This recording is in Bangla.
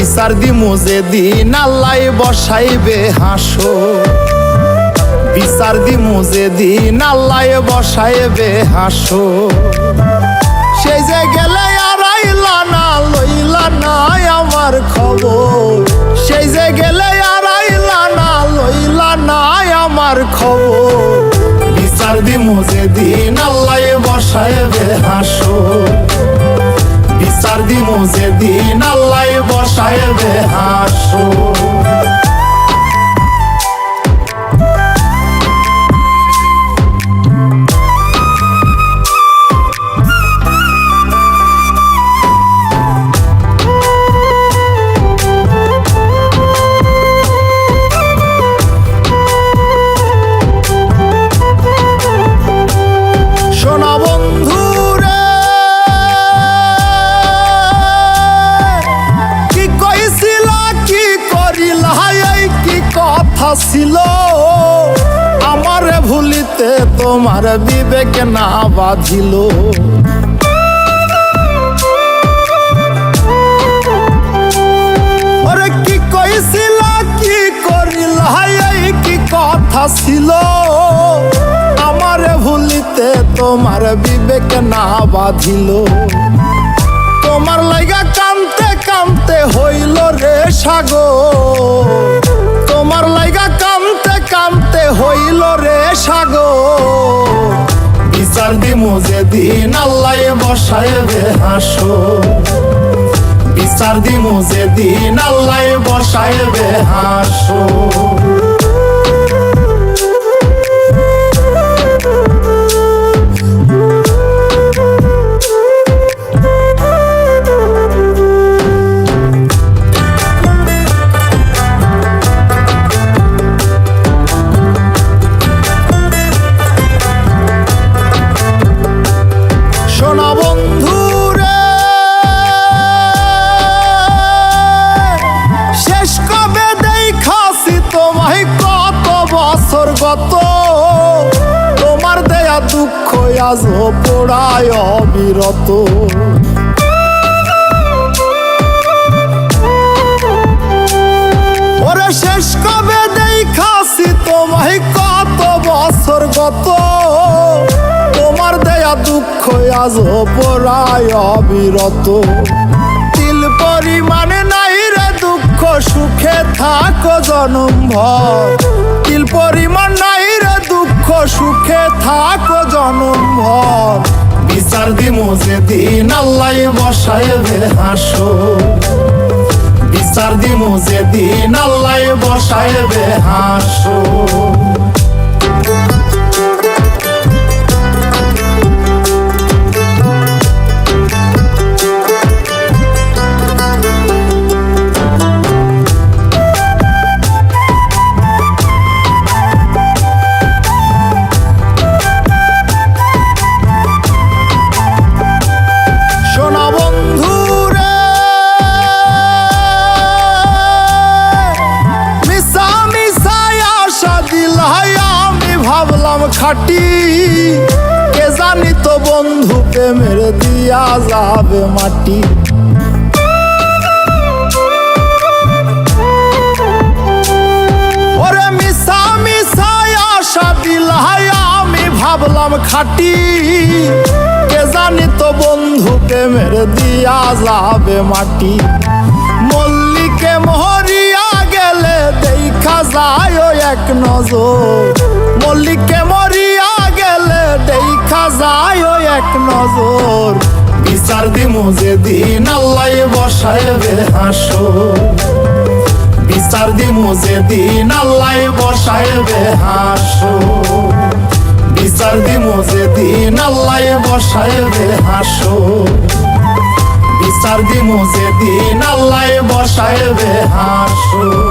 বিচার দিমু যেদিন আল্লাহ বসাইবে হাসর, বিচার দিমু যেদিন আল্লাহ বসাইবে হাসর। সেই যে গেলে আর আইলা না, লইলা না আমার খবর। সেই যে গেলে আর আইলা না, লইলা না আমার খবর। বিচার দিমু যেদিন আল্লাহ বসাইবে হাসর, বিচার দিমু যেদিন আল্লাহ বসাইবে হাসর। ছিল আমারে ভুলিতে তোমার বিবেক না বাঁধিল। ওরে কি কইছিলা কি করিলা, এই কি কথা ছিল আমারে ভুলিতে তোমার বিবেক না বাঁধিল। তোমার লাইগা কানতে কানতে হইল রে সাগর, তোমার লাইগা কানতে কানতে হইল রে সাগর। বিচার দিমু যেদিন আল্লাহ বসাইবে হাসর, বিচার দিমু যেদিন আল্লাহ বসাইবে হাসর। কত তোমার দেয়া দুঃখ আজ পোড়ায় অবিরত। ওরে শেষ কবে দেখাছি তোমায় কত বছর গত, তোমার দেয়া দুঃখ আজ পোড়ায় অবিরত। তিল পরিমাণে নাই রে দুঃখ, সুখে থাকো জনম ভর। তিল পরিমাণ নাই রে দুঃখ, সুখে থাকো জনম ভর। বিচার দিমু যেদিন আল্লাহ বসাইবে হাসর, বিচার দিমু যেদিন আল্লাহ বসাইবে হাসর। খাটি কে জানি তো বন্ধু প্রেমের দিয়া যাবে মাটি। ওরে মিশা মিশাই আশা দিলাই আমি ভাবলাম খাটি, কে জানি তো বন্ধু প্রেমের দিয়া যাবে মাটি। মল্লিকে মরিয়া গেলে দেখা যায় এক নজর, মল্লিকে মরিয়া গেলে দেখা যায় এক নজর। বিচার দিমু যেদিন আল্লাহ বসাইবে হাসর, বিচার দিমু যেদিন আল্লাহ বসাইবে হাসর। বিচার দিমু যেদিন আল্লাহ বসাইবে হাসর, বিচার দিমু যেদিন আল্লাহ বসাইবে হাসর।